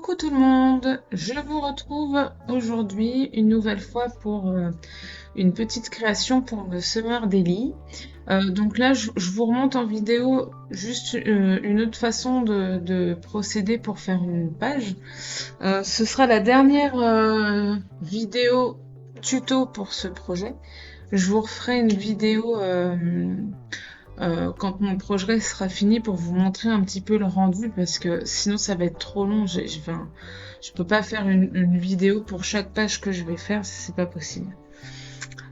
Coucou tout le monde, je vous retrouve aujourd'hui une nouvelle fois pour une petite création pour le Summer Daily. Donc là, je vous remonte en vidéo juste une autre façon de procéder pour faire une page. Ce sera la dernière vidéo tuto pour ce projet. Je vous referai une vidéo quand mon projet sera fini pour vous montrer un petit peu le rendu parce que sinon ça va être trop long. Enfin, je peux pas faire une vidéo pour chaque page que je vais faire, c'est pas possible.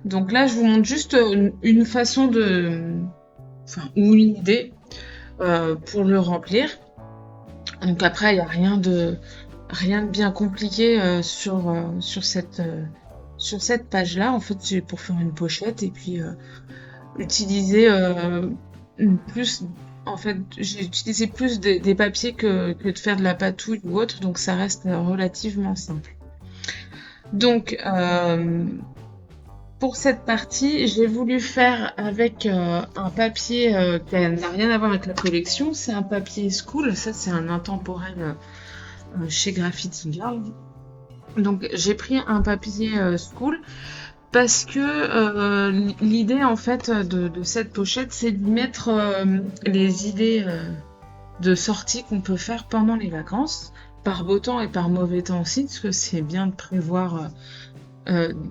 Donc là, je vous montre juste une façon ou une idée pour le remplir. Donc après, il n'y a rien de bien compliqué sur cette page-là. En fait, c'est pour faire une pochette et puis utiliser plus. En fait, j'ai utilisé plus des papiers que de faire de la patouille ou autre, donc ça reste relativement simple. Donc, pour cette partie, j'ai voulu faire avec un papier qui n'a rien à voir avec la collection. C'est un papier School, ça c'est un intemporel chez Graffiti Girl. Donc j'ai pris un papier School parce que l'idée en fait de cette pochette, c'est de mettre les idées de sortie qu'on peut faire pendant les vacances, par beau temps et par mauvais temps aussi, parce que c'est bien de prévoir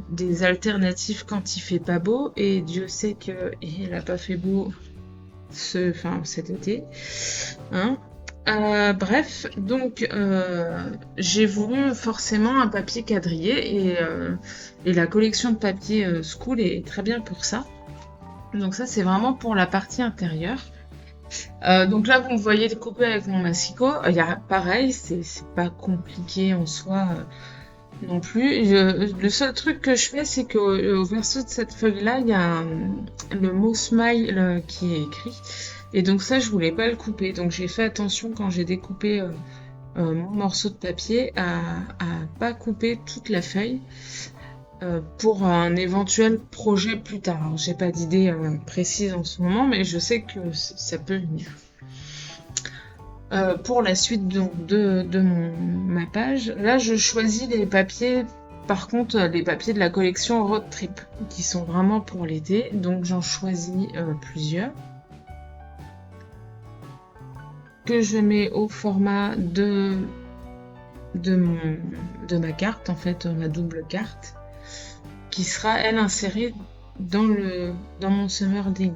des alternatives quand il fait pas beau, et Dieu sait qu'il n'a pas fait beau cet été. Hein. Bref, donc j'ai voulu forcément un papier quadrillé et la collection de papier School est très bien pour ça. Donc ça c'est vraiment pour la partie intérieure. Donc là vous me voyez découper avec mon massicot. Pareil, c'est pas compliqué en soi non plus. Le seul truc que je fais, c'est qu'au verso de cette feuille-là, il y a le mot smile qui est écrit. Et donc ça, je voulais pas le couper. Donc j'ai fait attention quand j'ai découpé mon morceau de papier à pas couper toute la feuille pour un éventuel projet plus tard. Alors, j'ai pas d'idée précise en ce moment, mais je sais que ça peut venir. Pour la suite donc, de ma page, là je choisis les papiers, par contre les papiers de la collection Road Trip, qui sont vraiment pour l'été, donc j'en choisis plusieurs, que je mets au format de ma carte, en fait ma double carte, qui sera elle insérée dans mon Summer Daily.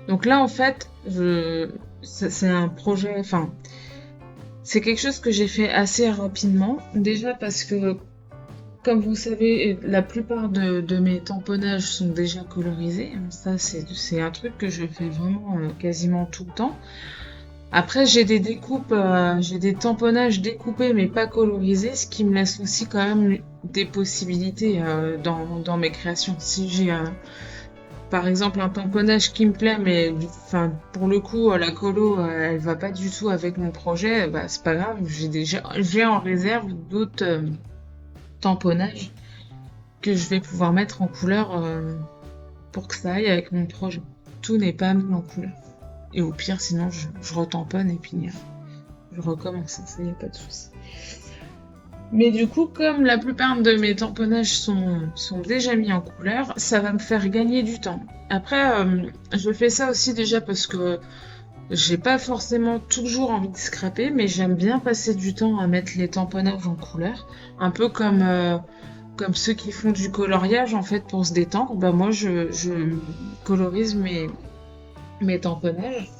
Donc là, en fait, c'est un projet, c'est quelque chose que j'ai fait assez rapidement. Déjà parce que, comme vous savez, la plupart de mes tamponnages sont déjà colorisés. Ça, c'est un truc que je fais vraiment quasiment tout le temps. Après, j'ai des découpes, j'ai des tamponnages découpés mais pas colorisés, ce qui me laisse aussi quand même des possibilités dans mes créations. Si j'ai par exemple un tamponnage qui me plaît mais pour le coup la colo elle va pas du tout avec mon projet, bah c'est pas grave, j'ai en réserve d'autres tamponnages que je vais pouvoir mettre en couleur pour que ça aille avec mon projet. Tout n'est pas mis en couleur. Et au pire sinon je retamponne et puis je recommence, ça y a pas de souci. Mais du coup, comme la plupart de mes tamponnages sont déjà mis en couleur, ça va me faire gagner du temps. Après, je fais ça aussi déjà parce que j'ai pas forcément toujours envie de scraper, mais j'aime bien passer du temps à mettre les tamponnages en couleur. Un peu comme ceux qui font du coloriage, en fait, pour se détendre. Bah moi, je colorise mes tamponnages.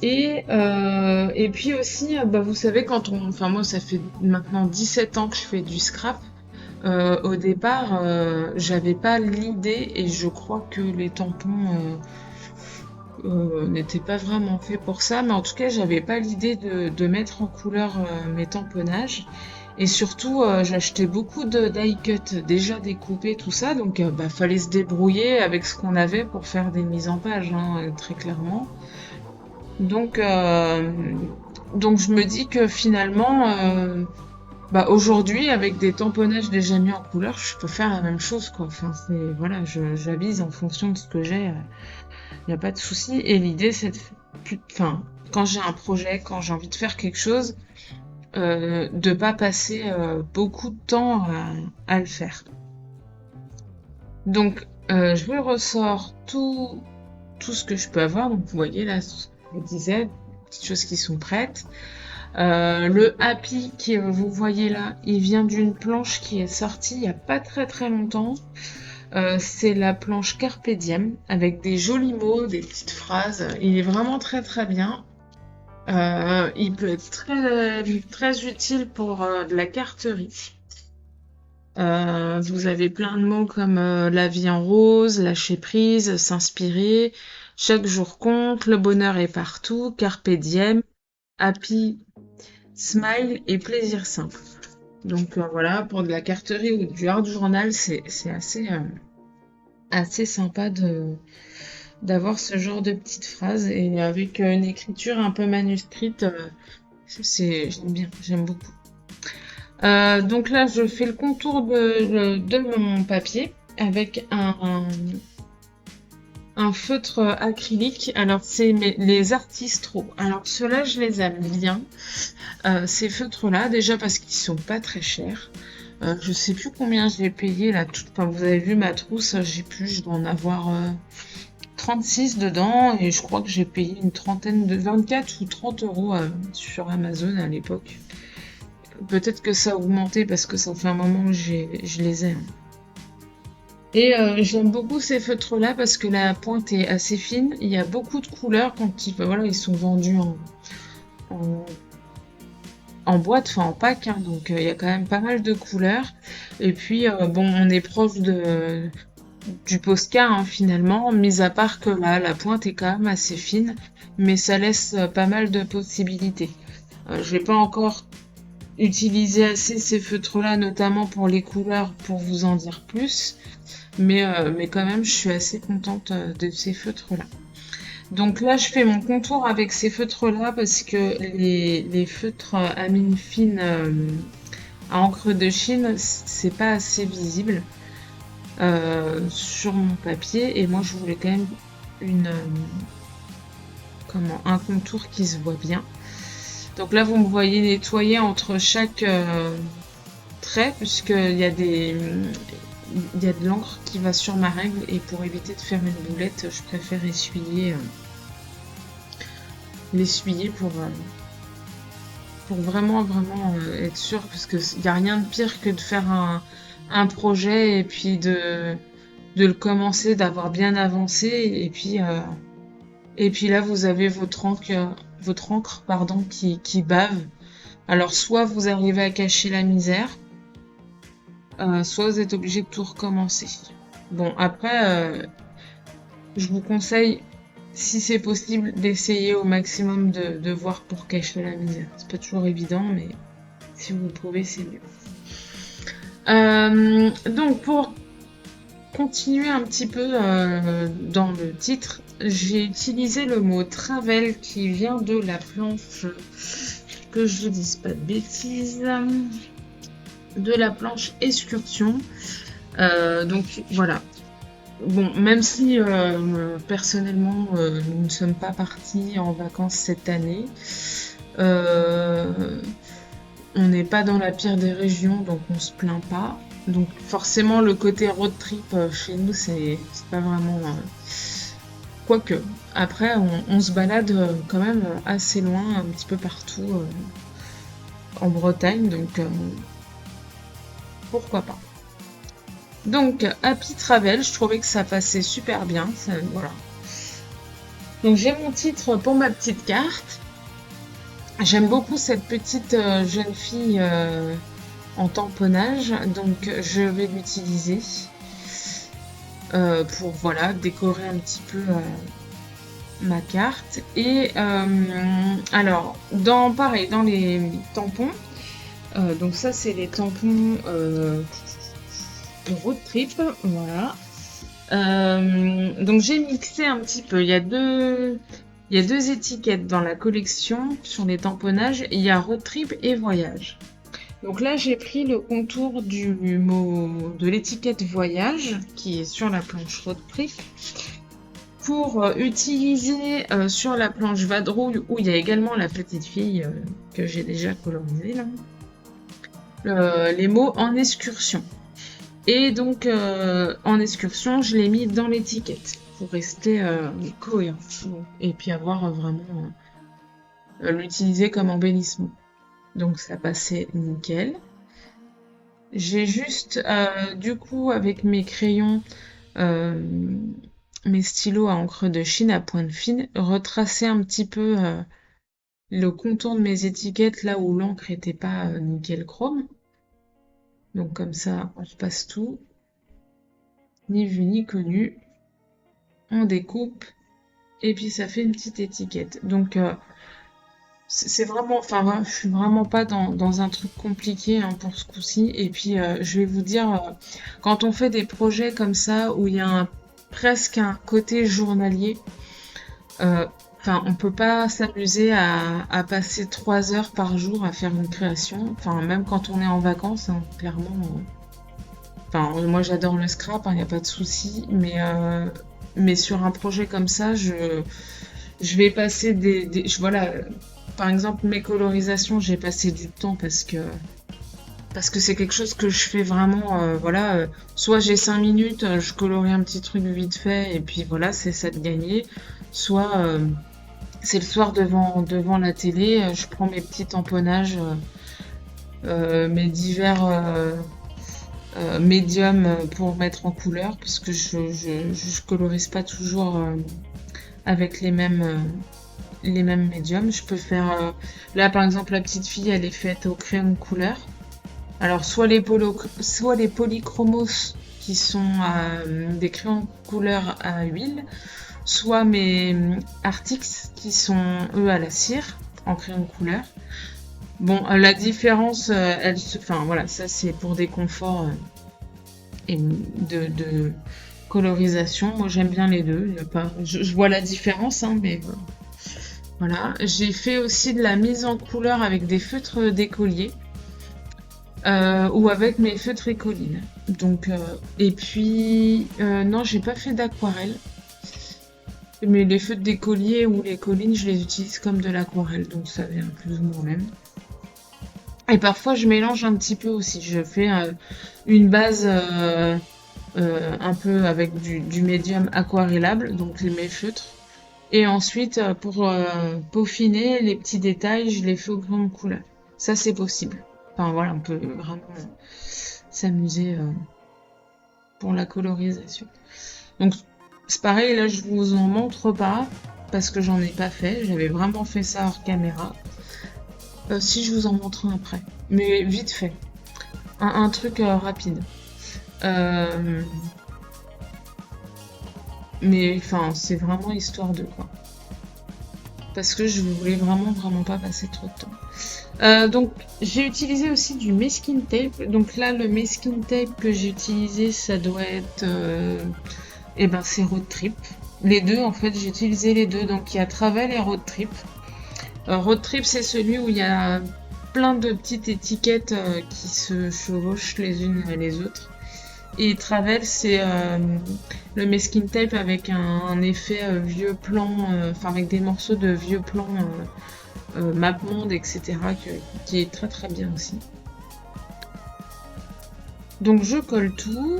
Et puis aussi, vous savez, moi ça fait maintenant 17 ans que je fais du scrap. Au départ, j'avais pas l'idée, et je crois que les tampons n'étaient pas vraiment faits pour ça, mais en tout cas, j'avais pas l'idée de mettre en couleur mes tamponnages. Et surtout, j'achetais beaucoup de die cut déjà découpés, tout ça, donc fallait se débrouiller avec ce qu'on avait pour faire des mises en page, hein, très clairement. Donc je me dis que finalement, aujourd'hui, avec des tamponnages déjà mis en couleur, je peux faire la même chose, quoi. Voilà, j'avise en fonction de ce que j'ai Il n'y a pas de souci. Et l'idée, c'est enfin, quand j'ai un projet, quand j'ai envie de faire quelque chose, de pas passer beaucoup de temps à le faire. Donc, je ressors tout ce que je peux avoir. Donc, vous voyez là, ce que je vous disais, petites choses qui sont prêtes. Le Happy que vous voyez là, il vient d'une planche qui est sortie il y a pas très longtemps. C'est la planche Carpe Diem avec des jolis mots, des petites phrases. Il est vraiment très bien. Il peut être très utile pour de la carterie. Vous avez plein de mots comme la vie en rose, lâcher prise, s'inspirer, chaque jour compte, le bonheur est partout, Carpe Diem, Happy, Smile et plaisir simple. Donc voilà, pour de la carterie ou du hard journal, c'est assez sympa d'avoir ce genre de petites phrases et avec une écriture un peu manuscrite, j'aime bien, j'aime beaucoup. Donc là, je fais le contour de mon papier avec un feutre acrylique. Alors, c'est les Artistro. Alors, ceux-là, je les aime bien. Ces feutres-là, déjà parce qu'ils sont pas très chers. Je sais plus combien je l'ai payé là. Enfin, vous avez vu ma trousse, je dois en avoir 36 dedans et je crois que j'ai payé une trentaine de 24 ou 30 euros sur Amazon à l'époque. Peut-être que ça a augmenté parce que ça fait un moment que je les ai. Et j'aime beaucoup ces feutres-là parce que la pointe est assez fine. Il y a beaucoup de couleurs quand ils sont vendus en boîte, enfin en pack. Hein, donc il y a quand même pas mal de couleurs. Et puis bon, on est proche du Posca finalement, mis à part que là, la pointe est quand même assez fine, mais ça laisse pas mal de possibilités. Je n'ai pas encore utilisé assez ces feutres-là, notamment pour les couleurs, pour vous en dire plus. Mais quand même, je suis assez contente de ces feutres-là. Donc là, je fais mon contour avec ces feutres-là parce que les feutres à mine fine à encre de Chine, c'est pas assez visible sur mon papier. Et moi, je voulais quand même un contour qui se voit bien. Donc là, vous me voyez nettoyer entre chaque trait, puisqu'il y a de l'encre qui va sur ma règle, et pour éviter de faire une boulette, je préfère l'essuyer pour vraiment être sûr, parce qu'il n'y a rien de pire que de faire un projet et puis de le commencer, d'avoir bien avancé, et puis là, vous avez votre encre qui bave. Alors, soit vous arrivez à cacher la misère, soit vous êtes obligé de tout recommencer. Bon, après, je vous conseille, si c'est possible, d'essayer au maximum de voir pour cacher la misère. C'est pas toujours évident, mais si vous pouvez, c'est mieux. Donc, pour continuer un petit peu dans le titre, j'ai utilisé le mot travel qui vient de la planche, que je ne dise pas de bêtises, de la planche excursion. Donc voilà. Bon, même si personnellement nous ne sommes pas partis en vacances cette année, on n'est pas dans la pire des régions, donc on se plaint pas. Donc forcément le côté road trip chez nous c'est pas vraiment quoique. Après on se balade quand même assez loin, un petit peu partout en Bretagne, donc pourquoi pas. Donc Happy Travel, je trouvais que ça passait super bien, voilà. Donc j'ai mon titre pour ma petite carte. J'aime beaucoup cette petite jeune fille en tamponnage, donc je vais l'utiliser pour décorer un petit peu ma carte. Et alors dans les tampons, donc ça c'est les tampons road trip, voilà. Donc j'ai mixé un petit peu, il y a deux étiquettes dans la collection sur les tamponnages, il y a road trip et voyage. Donc là, j'ai pris le contour de l'étiquette voyage qui est sur la planche road trip. pour utiliser sur la planche vadrouille où il y a également la petite fille que j'ai déjà colorisée là, les mots en excursion. Et donc en excursion, je l'ai mis dans l'étiquette pour rester cohérent et puis avoir vraiment l'utiliser comme embellissement. Donc ça passait nickel. J'ai juste du coup avec mes crayons, mes stylos à encre de Chine à pointe fine, retracé un petit peu le contour de mes étiquettes là où l'encre était pas nickel chrome. Donc comme ça, on repasse tout. Ni vu ni connu. On découpe. Et puis ça fait une petite étiquette. Donc c'est vraiment, enfin voilà, je suis vraiment pas dans un truc compliqué hein, pour ce coup-ci. Et puis je vais vous dire, quand on fait des projets comme ça où il y a presque un côté journalier, enfin on peut pas s'amuser à passer 3 heures par jour à faire une création. Enfin même quand on est en vacances, hein, clairement. Enfin moi j'adore le scrap, il n'y a pas de souci, mais sur un projet comme ça, je vais passer voilà, par exemple mes colorisations, j'ai passé du temps parce que c'est quelque chose que je fais vraiment, voilà, soit j'ai 5 minutes, je colorie un petit truc vite fait et puis voilà, c'est ça de gagner, soit c'est le soir devant la télé, je prends mes petits tamponnages, mes divers médiums pour mettre en couleur parce que je colorise pas toujours avec les mêmes médiums. Je peux faire là par exemple la petite fille elle est faite au crayon de couleur. Alors soit les polychromos qui sont des crayons de couleur à huile, soit mes Artix qui sont eux à la cire en crayon de couleur. Bon, la différence, enfin voilà, ça c'est pour des conforts et de colorisation. Moi j'aime bien les deux. Je vois la différence, hein, mais voilà. J'ai fait aussi de la mise en couleur avec des feutres d'écolier ou avec mes feutres écolines. Donc, et puis non, j'ai pas fait d'aquarelle. Mais les feutres d'écolier ou les collines, je les utilise comme de l'aquarelle, donc ça vient plus ou moins même. Et parfois, je mélange un petit peu aussi. Je fais une base un peu avec du médium aquarellable, donc mes feutres. Et ensuite, pour peaufiner les petits détails, je les fais au crayon de couleur. Ça, c'est possible. Enfin voilà, on peut vraiment s'amuser pour la colorisation. Donc, c'est pareil, là, je vous en montre pas parce que j'en ai pas fait. J'avais vraiment fait ça hors caméra. Si je vous en montre un après, mais vite fait, un truc rapide. Mais enfin, c'est vraiment histoire de quoi. Parce que je voulais vraiment pas passer trop de temps. Donc j'ai utilisé aussi du masking tape. Donc là, le masking tape que j'ai utilisé, ça doit être, c'est Road Trip. Les deux, en fait, j'ai utilisé les deux. Donc il y a Travel et Road Trip. Road Trip, c'est celui où il y a plein de petites étiquettes qui se chevauchent les unes les autres. Et Travel, c'est le masking tape avec un effet vieux plan, enfin avec des morceaux de vieux plans MapMonde, etc. qui est très bien aussi. Donc je colle tout.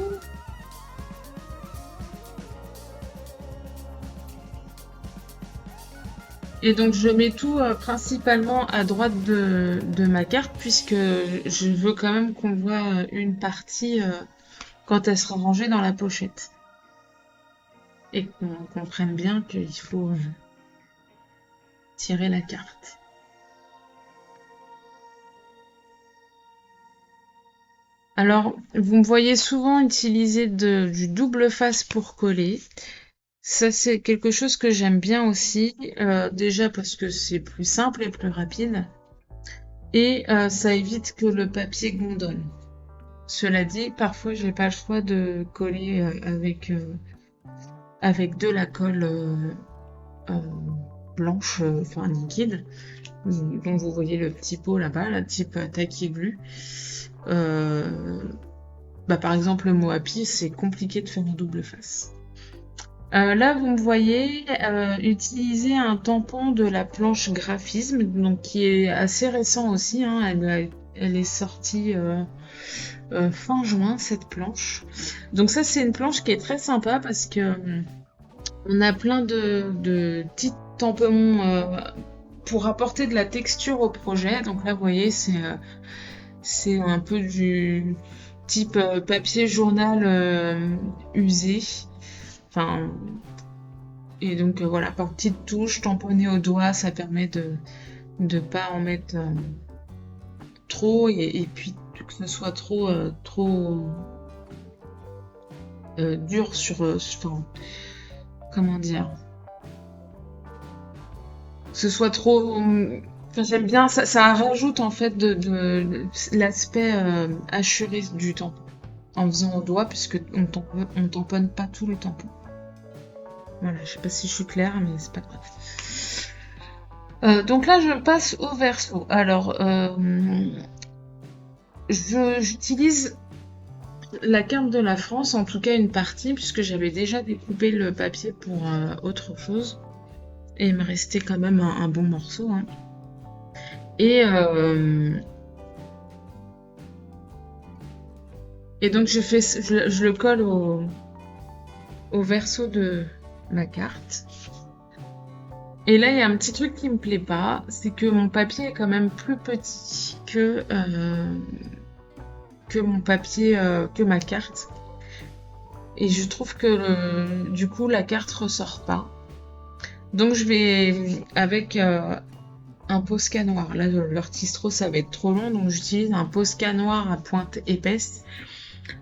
Et donc je mets tout principalement à droite de ma carte puisque je veux quand même qu'on voit une partie quand elle sera rangée dans la pochette. Et qu'on comprenne bien qu'il faut tirer la carte. Alors, vous me voyez souvent utiliser du double face pour coller. Ça, c'est quelque chose que j'aime bien aussi, déjà parce que c'est plus simple et plus rapide, et ça évite que le papier gondole. Cela dit, parfois j'ai pas le choix de coller avec de la colle blanche, enfin liquide, dont vous voyez le petit pot là-bas, la type tacky glue. Par exemple, le mot happy, c'est compliqué de faire en double face. Là, vous me voyez utiliser un tampon de la planche graphisme, donc qui est assez récent aussi, hein. Elle est sortie fin juin, cette planche. Donc ça, c'est une planche qui est très sympa parce que on a plein de petits tampons pour apporter de la texture au projet. Donc là, vous voyez, c'est un peu du type papier journal usé. Enfin, et donc voilà, par petites touches, tamponner au doigt, ça permet de pas en mettre trop et puis que ce soit trop dur enfin, comment dire, que ce soit trop. Enfin, j'aime bien, ça rajoute en fait de l'aspect hachuré du tampon en faisant au doigt, puisque on tamponne pas tout le tampon. Voilà, je sais pas si je suis claire, mais c'est pas grave. Donc là, je passe au verso. Alors, j'utilise la carte de la France, en tout cas une partie, puisque j'avais déjà découpé le papier pour autre chose. Et il me restait quand même un bon morceau, hein. Et, et donc je le colle au verso de la carte. Et là, il y a un petit truc qui me plaît pas, c'est que mon papier est quand même plus petit que mon papier, que ma carte. Et je trouve que du coup, la carte ressort pas. Donc je vais avec un Posca noir. Là, l'orthistro, ça va être trop long, donc j'utilise un Posca noir à pointe épaisse.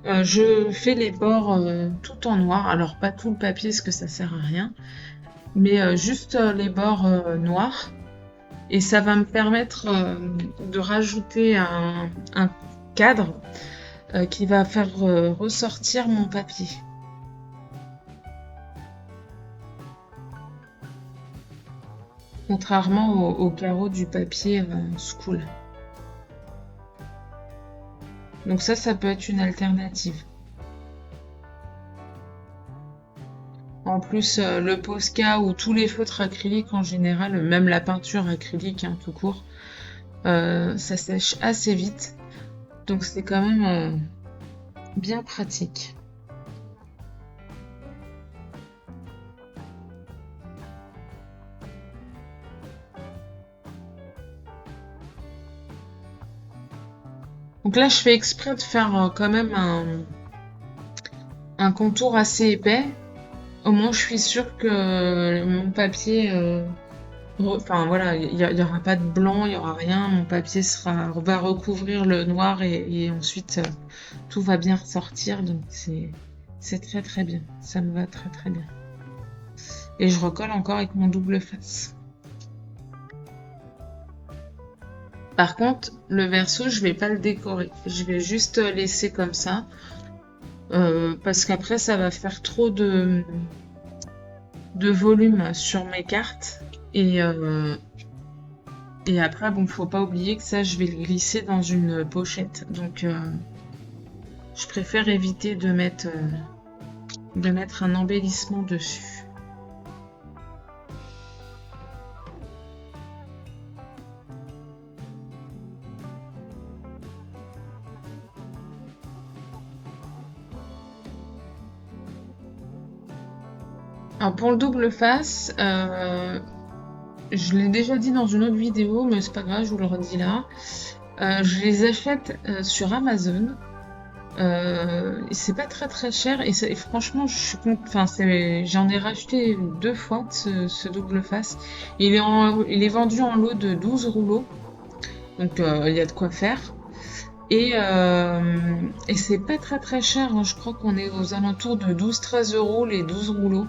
Je fais les bords tout en noir. Alors pas tout le papier, parce que ça sert à rien, mais juste les bords noirs. Et ça va me permettre de rajouter un cadre qui va faire ressortir mon papier. Contrairement au carreau du papier school. Donc ça peut être une alternative. En plus, le Posca ou tous les feutres acryliques en général, même la peinture acrylique, hein, tout court, ça sèche assez vite. Donc c'est quand même bien pratique. Donc là, je fais exprès de faire quand même un contour assez épais. Au moins, je suis sûre que mon papier, enfin voilà, il y aura pas de blanc, il y aura rien. Mon papier va recouvrir le noir et ensuite tout va bien ressortir. Donc c'est très très bien. Ça me va très très bien. Et je recolle encore avec mon double face. Par contre, le verso, je vais pas le décorer. Je vais juste laisser comme ça. Parce qu'après, ça va faire trop de volume sur mes cartes. Et après, bon, faut pas oublier que ça, je vais le glisser dans une pochette. Donc, je préfère éviter de mettre un embellissement dessus. Alors pour le double face, je l'ai déjà dit dans une autre vidéo, mais c'est pas grave, je vous le redis là. Je les achète sur Amazon. C'est pas très très cher et franchement, j'en ai racheté 2 fois ce double face. Il est vendu en lot de 12 rouleaux, donc il y a de quoi faire. Et c'est pas très très cher, hein. Je crois qu'on est aux alentours de 12-13 euros les 12 rouleaux.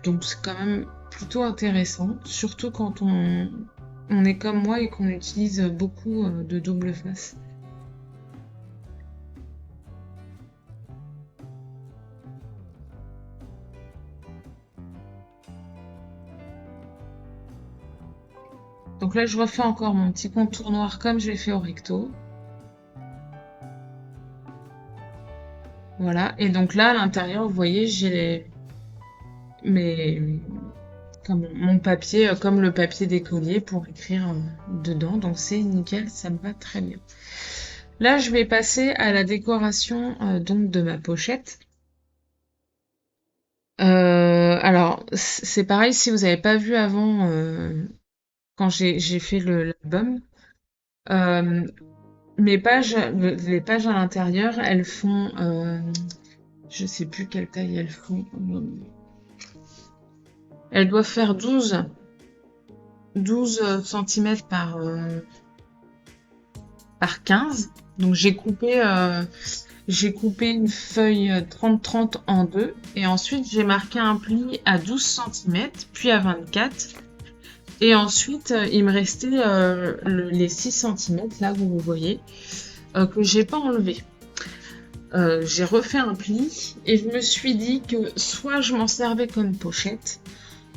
Donc c'est quand même plutôt intéressant, surtout quand on est comme moi et qu'on utilise beaucoup de double face. Donc là je refais encore mon petit contour noir comme je l'ai fait au recto. Voilà. Et donc là, à l'intérieur, vous voyez, j'ai mes, comme mon papier, comme le papier d'écolier pour écrire dedans. Donc c'est nickel, ça me va très bien. Là, je vais passer à la décoration donc de ma pochette. Alors, c'est pareil, si vous n'avez pas vu avant, quand j'ai fait l'album, euh, les pages à l'intérieur, elles font, je sais plus quelle taille elles font. Elles doivent faire 12 cm par 15. Donc j'ai coupé une feuille 30-30 en deux. Et ensuite, j'ai marqué un pli à 12 cm, puis à 24. Et ensuite, il me restait les 6 cm, là, vous voyez, que j'ai pas enlevé. J'ai refait un pli et je me suis dit que soit je m'en servais comme pochette,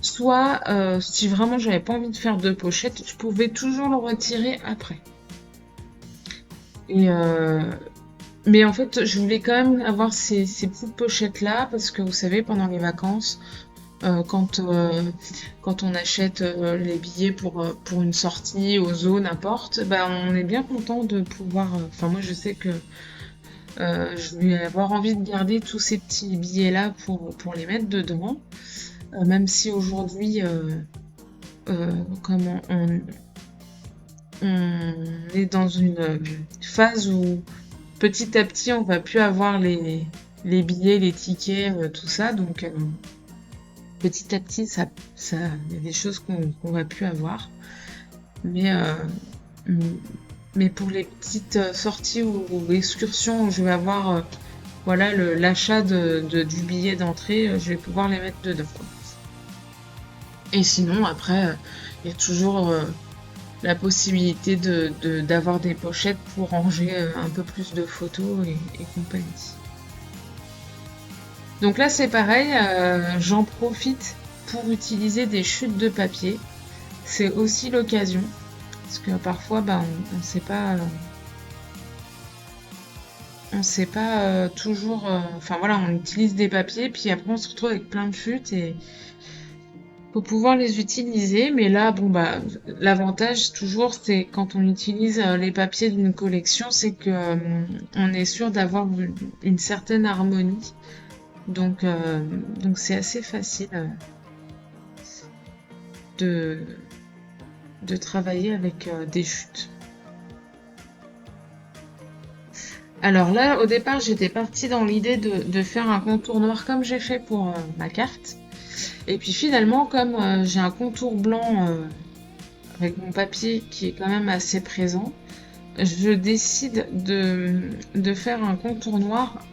soit si vraiment j'avais pas envie de faire de pochette, je pouvais toujours le retirer après. Et mais en fait, je voulais quand même avoir ces petites pochettes là parce que vous savez, pendant les vacances, quand on achète les billets pour une sortie au zoo, n'importe, bah on est bien content de pouvoir. Enfin, moi, je sais que je vais avoir envie de garder tous ces petits billets là pour les mettre dedans, même si aujourd'hui, comme on est dans une phase où petit à petit on va plus avoir les billets, les tickets, tout ça, donc petit à petit ça y a des choses qu'on va plus avoir, mais mais pour les petites sorties ou excursions où je vais avoir voilà l'achat du billet d'entrée, je vais pouvoir les mettre dedans, quoi. Et sinon après il y a toujours la possibilité d'avoir des pochettes pour ranger un peu plus de photos et compagnie. Donc là c'est pareil, j'en profite pour utiliser des chutes de papier. C'est aussi l'occasion, parce que parfois bah, on sait pas toujours. Enfin voilà, on utilise des papiers, puis après on se retrouve avec plein de chutes et faut pouvoir les utiliser. Mais là, bon bah, l'avantage toujours, c'est quand on utilise les papiers d'une collection, c'est que on est sûr d'avoir une certaine harmonie. Donc c'est assez facile de, de travailler avec des chutes. Alors là, au départ, j'étais partie dans l'idée de faire un contour noir comme j'ai fait pour ma carte. Et puis finalement, comme j'ai un contour blanc avec mon papier qui est quand même assez présent, je décide de faire un contour noir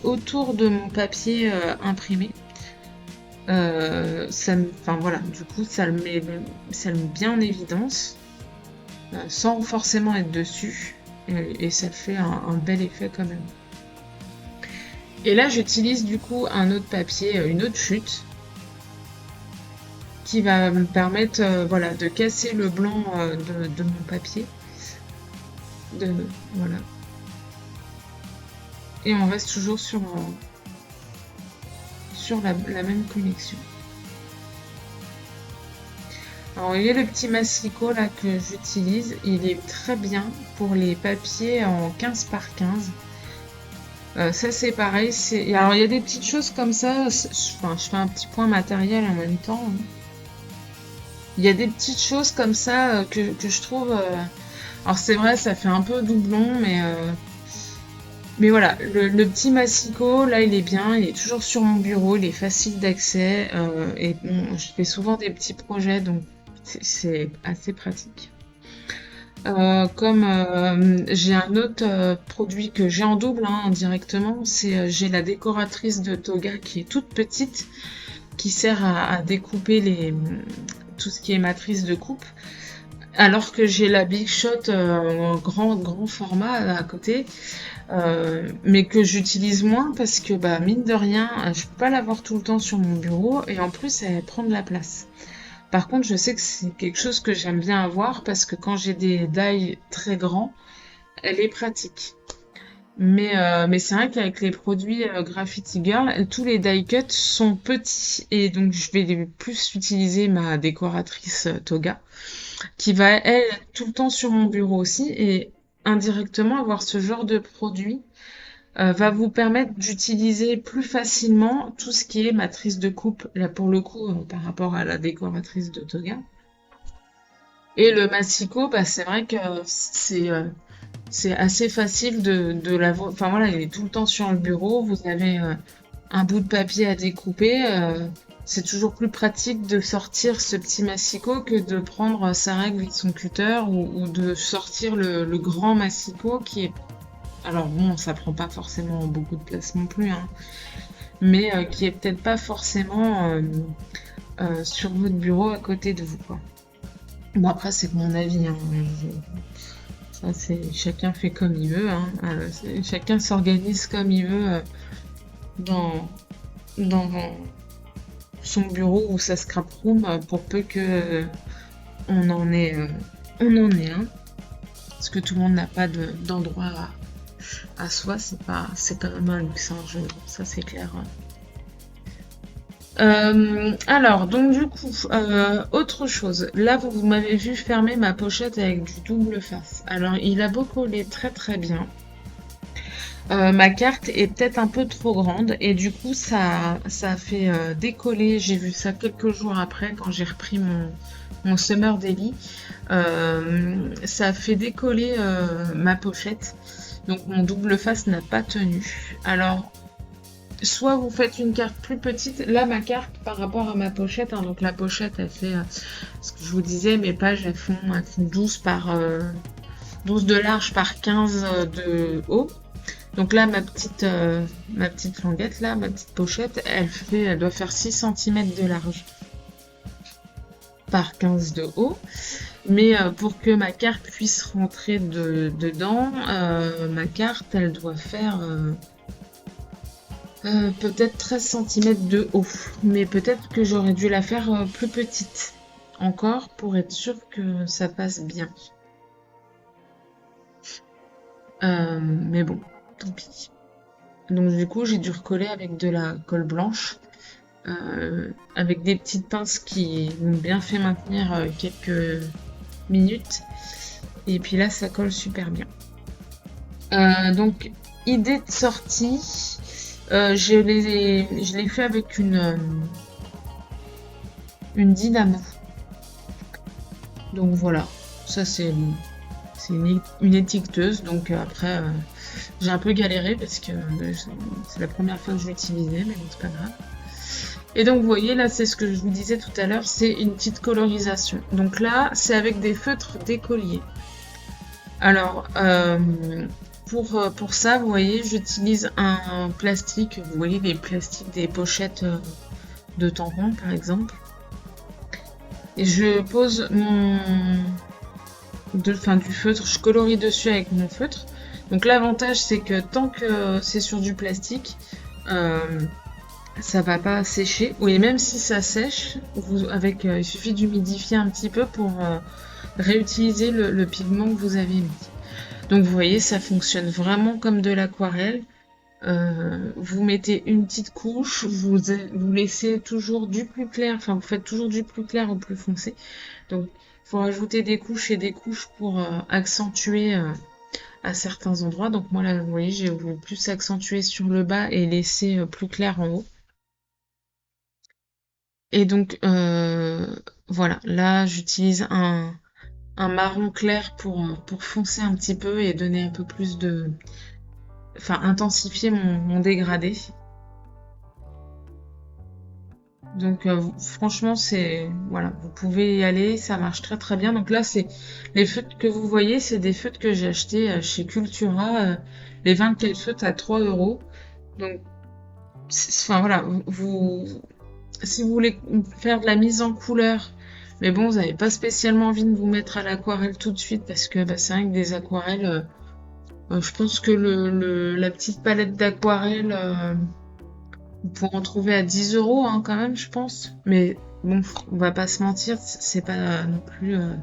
autour de mon papier imprimé. Enfin voilà, du coup ça le met bien en évidence, sans forcément être dessus, et ça fait un bel effet quand même. Et là j'utilise du coup un autre papier, une autre chute, qui va me permettre voilà, de casser le blanc de mon papier. Voilà. Et on reste toujours sur la même connexion. Alors il y a le petit massicot là que j'utilise, il est très bien pour les papiers en 15 par 15. Ça c'est pareil, alors il y a des petites choses comme ça, enfin, je fais un petit point matériel en même temps, hein. Il y a des petites choses comme ça que je trouve. Alors c'est vrai, ça fait un peu doublon, mais voilà, le petit massicot, là, il est bien, il est toujours sur mon bureau, il est facile d'accès, et bon, je fais souvent des petits projets, donc c'est assez pratique. Comme j'ai un autre produit que j'ai en double, hein, indirectement, j'ai la décoratrice de toga qui est toute petite, qui sert à découper tout ce qui est matrice de coupe, alors que j'ai la Big Shot grand format à côté, mais que j'utilise moins parce que bah mine de rien, je peux pas l'avoir tout le temps sur mon bureau et en plus elle prend de la place. Par contre, je sais que c'est quelque chose que j'aime bien avoir parce que quand j'ai des die très grands, elle est pratique. Mais c'est vrai qu'avec les produits Graffiti Girl, tous les die cuts sont petits et donc je vais plus utiliser ma décoratrice Toga qui va elle être tout le temps sur mon bureau aussi et indirectement avoir ce genre de produit va vous permettre d'utiliser plus facilement tout ce qui est matrice de coupe là pour le coup par rapport à la décoratrice de Toga. Et le massicot, bah c'est vrai que c'est assez facile de l'avoir. Enfin voilà, il est tout le temps sur le bureau. Vous avez un bout de papier à découper. C'est toujours plus pratique de sortir ce petit massicot que de prendre sa règle et son cutter ou de sortir le grand massicot qui est. Alors bon, ça prend pas forcément beaucoup de place non plus, hein, mais qui est peut-être pas forcément sur votre bureau à côté de vous, quoi. Bon après c'est que mon avis, hein. Ça, c'est chacun fait comme il veut, hein. Chacun s'organise comme il veut dans, dans son bureau ou sa scrap room pour peu que on en ait, un. Parce que tout le monde n'a pas d'endroit à soi, c'est quand même un luxe, hein, ça c'est clair. Alors, donc du coup, autre chose. Là, vous m'avez vu fermer ma pochette avec du double face. Alors, il a beau coller très très bien. Ma carte est peut-être un peu trop grande et du coup, ça a fait décoller. J'ai vu ça quelques jours après quand j'ai repris mon Summer Daily. Ça a fait décoller ma pochette. Donc, mon double face n'a pas tenu. Alors, soit vous faites une carte plus petite. Là, ma carte par rapport à ma pochette, hein, donc la pochette, elle fait ce que je vous disais, mes pages, elles font 12 de large par 15 de haut. Donc là, ma petite languette, là, ma petite pochette, elle doit faire 6 cm de large par 15 de haut. Mais pour que ma carte puisse rentrer dedans, ma carte, elle doit faire peut-être 13 cm de haut, mais peut-être que j'aurais dû la faire plus petite encore pour être sûr que ça passe bien. Mais bon, tant pis. Donc du coup, j'ai dû recoller avec de la colle blanche, avec des petites pinces qui m'ont bien fait maintenir quelques minutes. Et puis là, ça colle super bien. Donc, idée de sortie. Je l'ai fait avec une dynamo. Donc voilà, ça c'est une étiqueteuse. Donc après, j'ai un peu galéré parce que c'est la première fois que je l'utilisais, mais bon, c'est pas grave. Et donc vous voyez là, c'est ce que je vous disais tout à l'heure, c'est une petite colorisation. Donc là, c'est avec des feutres d'écolier. Alors, pour ça, vous voyez, j'utilise un plastique. Vous voyez les plastiques des pochettes de tampons, par exemple. Et je pose du feutre, je colorie dessus avec mon feutre. Donc l'avantage, c'est que tant que c'est sur du plastique, ça va pas sécher. Oui, même si ça sèche, il suffit d'humidifier un petit peu pour réutiliser le pigment que vous avez mis. Donc vous voyez, ça fonctionne vraiment comme de l'aquarelle. Vous mettez une petite couche, vous laissez toujours du plus clair, enfin vous faites toujours du plus clair au plus foncé. Donc il faut rajouter des couches et des couches pour accentuer à certains endroits. Donc moi là, vous voyez, j'ai voulu plus accentuer sur le bas et laisser plus clair en haut. Et donc voilà, là j'utilise un marron clair pour foncer un petit peu et donner un peu plus de... Enfin, intensifier mon dégradé. Donc franchement, voilà, vous pouvez y aller, ça marche très très bien. Donc là, c'est les feutres que vous voyez, c'est des feutres que j'ai achetés chez Cultura, les 24 feutres à 3 €. Donc, enfin voilà, si vous voulez faire de la mise en couleur, mais bon, vous n'avez pas spécialement envie de vous mettre à l'aquarelle tout de suite parce que c'est vrai que des aquarelles, je pense que la petite palette d'aquarelle, vous pourrez en trouver à 10 € hein, quand même, je pense. Mais bon, on va pas se mentir, c'est pas non plus de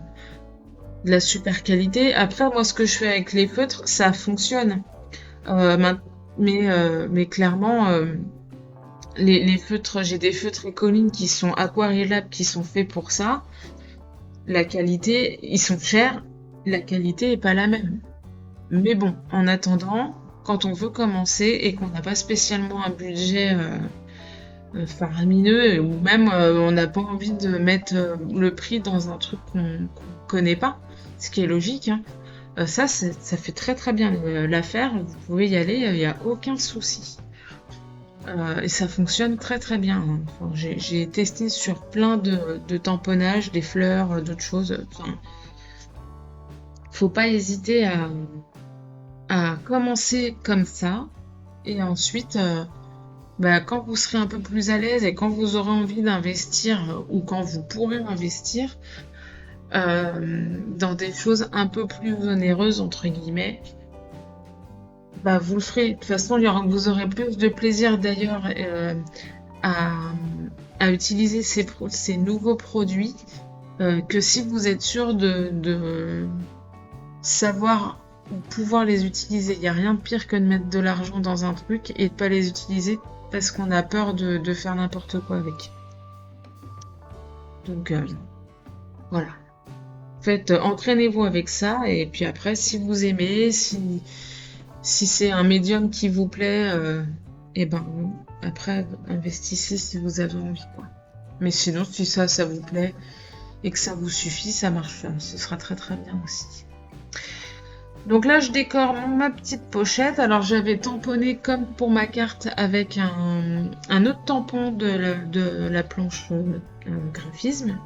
la super qualité. Après, moi, ce que je fais avec les feutres, ça fonctionne. main- mais clairement, les feutres, j'ai des feutres Ecoline qui sont aquarellables, qui sont faits pour ça. La qualité, ils sont chers, la qualité est pas la même. Mais bon, en attendant, quand on veut commencer et qu'on n'a pas spécialement un budget faramineux, ou même on n'a pas envie de mettre le prix dans un truc qu'on connaît pas, ce qui est logique, hein, ça fait très très bien l'affaire, vous pouvez y aller, il n'y a aucun souci. Et ça fonctionne très très bien, hein. Enfin, j'ai testé sur plein de tamponnages, des fleurs, d'autres choses. Enfin, faut pas hésiter à commencer comme ça. Et ensuite, bah, quand vous serez un peu plus à l'aise et quand vous aurez envie d'investir ou quand vous pourrez investir dans des choses un peu plus onéreuses, entre guillemets, bah, vous le ferez. De toute façon, vous aurez plus de plaisir d'ailleurs à, à utiliser ces nouveaux produits que si vous êtes sûr de savoir ou pouvoir les utiliser. Il n'y a rien de pire que de mettre de l'argent dans un truc et de pas les utiliser parce qu'on a peur de faire n'importe quoi avec. Donc voilà. Faites, entraînez-vous avec ça et puis après, si vous aimez, si c'est un médium qui vous plaît, et ben après investissez si vous avez envie quoi. Mais sinon, si ça vous plaît et que ça vous suffit, ça marche, ce sera très très bien aussi. Donc là, je décore ma petite pochette. Alors j'avais tamponné comme pour ma carte avec un autre tampon de la planche graphisme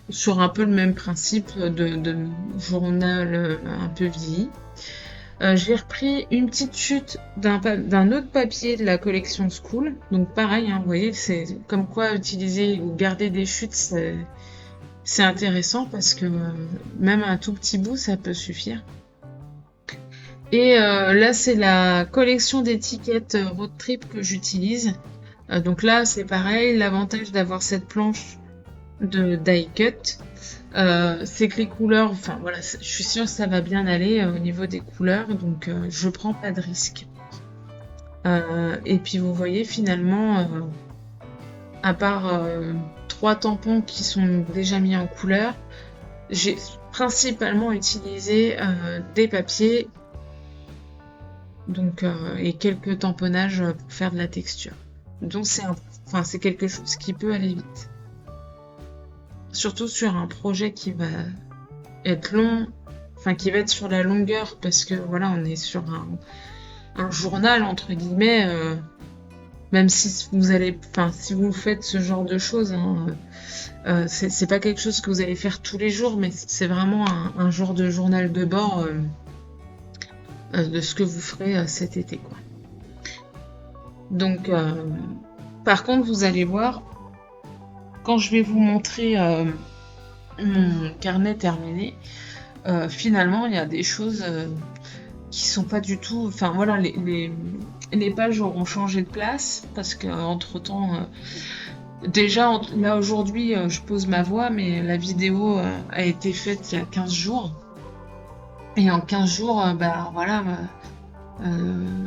sur un peu le même principe de journal un peu vieilli. J'ai repris une petite chute d'un autre papier de la collection School. Donc pareil, hein, vous voyez, c'est comme quoi utiliser ou garder des chutes, c'est intéressant parce que même un tout petit bout, ça peut suffire. Et là, c'est la collection d'étiquettes road trip que j'utilise. Donc là, c'est pareil, l'avantage d'avoir cette planche de die cut, c'est que les couleurs, enfin voilà, je suis sûre que ça va bien aller au niveau des couleurs, donc je prends pas de risque. Et puis vous voyez finalement, à part 3 tampons qui sont déjà mis en couleur, j'ai principalement utilisé des papiers donc et quelques tamponnages pour faire de la texture. Donc c'est quelque chose qui peut aller vite. Surtout sur un projet qui va être long, enfin qui va être sur la longueur parce que voilà, on est sur un journal entre guillemets. Même si vous allez, enfin si vous faites ce genre de choses, hein, c'est pas quelque chose que vous allez faire tous les jours, mais c'est vraiment un genre de journal de bord de ce que vous ferez cet été, quoi. Donc, par contre, vous allez voir, quand je vais vous montrer mon carnet terminé, finalement, il y a des choses qui sont pas du tout. Enfin, voilà, les pages auront changé de place parce que entre temps, déjà, là aujourd'hui, je pose ma voix, mais la vidéo a été faite il y a 15 jours. Et en 15 jours, bah voilà.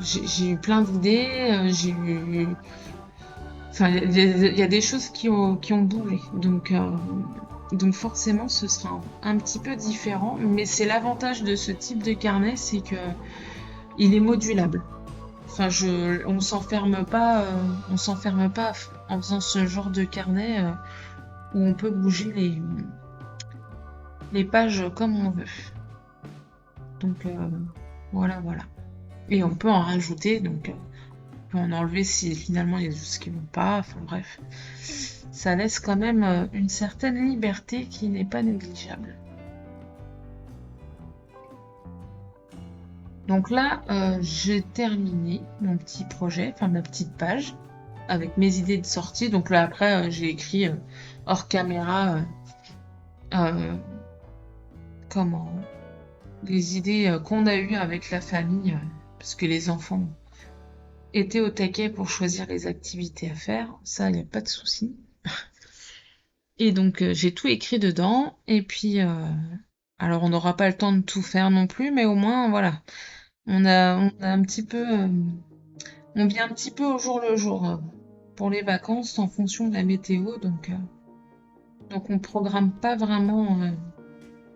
J'ai eu plein d'idées, j'ai eu... Enfin, il y a des choses qui ont bougé. Donc forcément, ce sera un petit peu différent. Mais c'est l'avantage de ce type de carnet, c'est que il est modulable. Enfin, on s'enferme pas en faisant ce genre de carnet où on peut bouger les pages comme on veut. Donc voilà, voilà. Et on peut en rajouter, donc on peut en enlever si finalement il y a des choses qui vont pas, enfin bref. Ça laisse quand même une certaine liberté qui n'est pas négligeable. Donc là, j'ai terminé mon petit projet, enfin ma petite page, avec mes idées de sortie. Donc là après, j'ai écrit hors caméra comment les idées qu'on a eues avec la famille, parce que les enfants étaient au taquet pour choisir les activités à faire, ça, il n'y a pas de souci. Et donc, j'ai tout écrit dedans, et puis, alors on n'aura pas le temps de tout faire non plus, mais au moins, voilà, On a un petit peu, on vit un petit peu au jour le jour pour les vacances en fonction de la météo, donc on programme pas vraiment.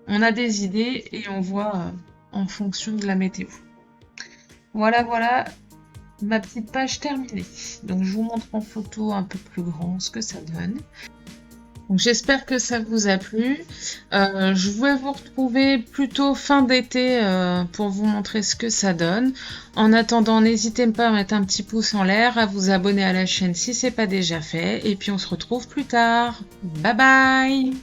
On a des idées et on voit en fonction de la météo. Voilà, voilà, ma petite page terminée. Donc je vous montre en photo un peu plus grand ce que ça donne. Donc j'espère que ça vous a plu. Je vais vous retrouver plutôt fin d'été pour vous montrer ce que ça donne. En attendant, n'hésitez pas à mettre un petit pouce en l'air, à vous abonner à la chaîne si c'est pas déjà fait. Et puis on se retrouve plus tard. Bye bye!